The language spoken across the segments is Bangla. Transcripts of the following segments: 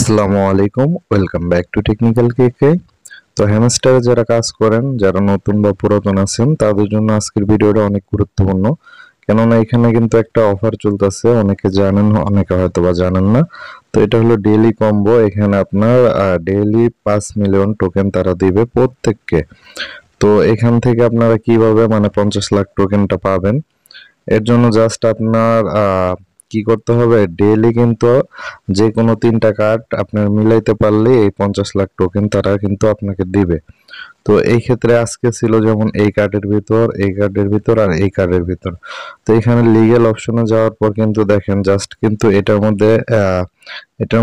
আসসালামু আলাইকুম, ওয়েলকাম ব্যাক টু টেকনিক্যাল কেকে। তো হ্যামস্টারে যারা কাজ করেন, যারা নতুন বা পুরাতন আছেন, তাদের জন্য আজকের ভিডিওটা অনেক গুরুত্বপূর্ণ। কেননা এখানে কিন্তু একটা অফার চলতেছে, অনেকে জানেন, অনেকে হয়তো বা জানেন না। তো এটা হলো ডেইলি কম্বো। এখানে আপনার ডেইলি 5 মিলিয়ন টোকেন তারা দিবে প্রত্যেককে। তো এখান থেকে আপনারা কিভাবে মানে 50 লাখ টোকেনটা পাবেন, এর জন্য জাস্ট আপনার কি করতে হবে, ডেইলি কিন্তু যে কোনো 3টা কার্ড আপনার মিলাইতে পারলে এই 50 লাখ টোকেন তারা কিন্তু আপনাকে দিবে। তো এই ক্ষেত্রে আজকে ছিল যেমন এই কার্ডের ভিতর, এই কার্ডের ভিতর আর এই কার্ডের ভিতর। তো এখানে লিগ্যাল অপশনে যাওয়ার পর কিন্তু দেখেন জাস্ট কিন্তু এটার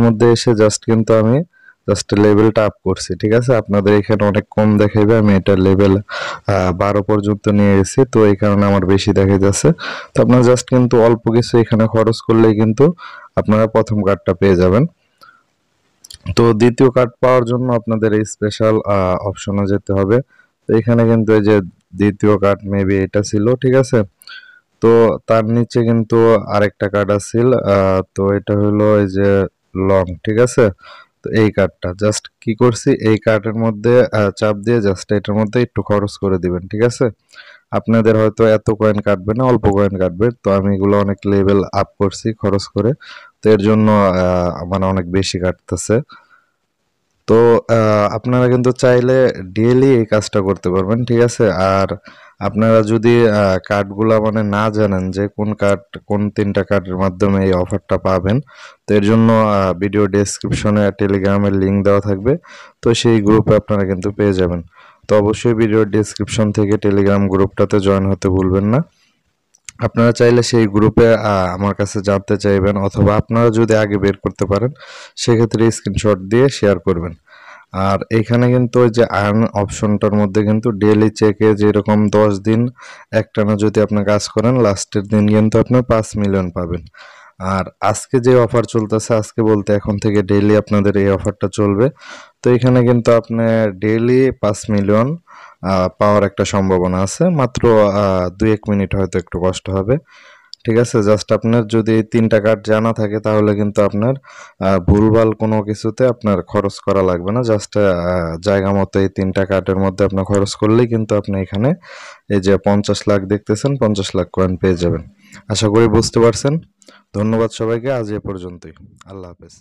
মধ্যে এসে জাস্ট কিন্তু আমি জাস্ট লেভেলটা আপ করছি, ঠিক আছে। আপনাদের এখানে অনেক কম দেখাইবে, আমি এটা লেভেল 12 পর্যন্ত নিয়ে গেছি, তো এই কারণে আমার বেশি দেখা যাচ্ছে। তো আপনারা জাস্ট কিন্তু অল্প কিছু এখানে খরচ করলেই কিন্তু আপনারা প্রথম কার্ডটা পেয়ে যাবেন। তো দ্বিতীয় কার্ড পাওয়ার জন্য আপনাদের এই স্পেশাল অপশনে যেতে হবে। তো এখানে কিন্তু এই যে দ্বিতীয় কার্ড মেবি এটা ছিল, ঠিক আছে। তো তার নিচে কিন্তু আরেকটা কার্ড আছিল, তো এটা হলো এই যে লং, ঠিক আছে। তো এই কার্ডটা জাস্ট কি করছি, এই কার্ডের মধ্যে চাপ দিয়ে জাস্ট এটার মধ্যে একটু খরচ করে দিবেন, ঠিক আছে। আপনাদের হয়তো এত কয়েন কাটবে না, অল্প কয়েন কাটবে। তো আমি এগুলো অনেক লেভেল আপ করছি খরচ করে, তো এর জন্য মানে অনেক বেশি কাটতেছে। তো আপনারা কিন্তু চাইলে ডেইলি এই কাজটা করতে পারবেন, ঠিক আছে। আর আপনারা যদি কার্ডগুলা মানে না জানেন যে কোন কার্ড, কোন 3টা কার্ডের মাধ্যমে এই অফারটা পাবেন, তো এর জন্য ভিডিও ডেসক্রিপশনে টেলিগ্রামের লিঙ্ক দেওয়া থাকবে। তো সেই গ্রুপে আপনারা কিন্তু পেয়ে যাবেন। তো অবশ্যই ভিডিও ডেসক্রিপশন থেকে টেলিগ্রাম গ্রুপটাতে জয়েন হতে ভুলবেন না। আপনারা চাইলে সেই গ্রুপে আমার কাছে জানতে চাইবেন, অথবা আপনারা যদি আগে বের করতে পারেন সেক্ষেত্রে স্ক্রিনশট দিয়ে শেয়ার করবেন। আর এখানে কিন্তু ওই যে আর্ন অপশনটার মধ্যে কিন্তু ডেইলি চেকে যেরকম 10 দিন একটানা যদি আপনি কাজ করেন, লাস্টের দিন কিন্তু আপনি 5 মিলিয়ন পাবেন। আর আজকে যে অফার চলতেছে, আজকে বলতে এখন থেকে ডেইলি আপনাদের এই অফারটা চলবে। তো এখানে কিন্তু আপনি ডেইলি 5 মিলিয়ন পাওয়ার একটা সম্ভাবনা আছে। মাত্র 2-1 মিনিট হয়তো একটু কষ্ট হবে, ঠিক আছে। জাস্ট আপনার যদি এই 3টা কার্ড জানা থাকে তাহলে কিন্তু আপনার ভুলভাল কোনো কিছুতে আপনার খরচ করা লাগবে না। জাস্ট জায়গা মতো এই 3টা কার্ডের মধ্যে আপনার খরচ করলেই কিন্তু আপনি এখানে এই যে 50 লাখ দেখতেছেন, 50 লাখ কয়েন পেয়ে যাবেন। আশা করি বুঝতে পারছেন। ধন্যবাদ সবাইকে, আজ এ পর্যন্তই। আল্লাহ হাফেজ।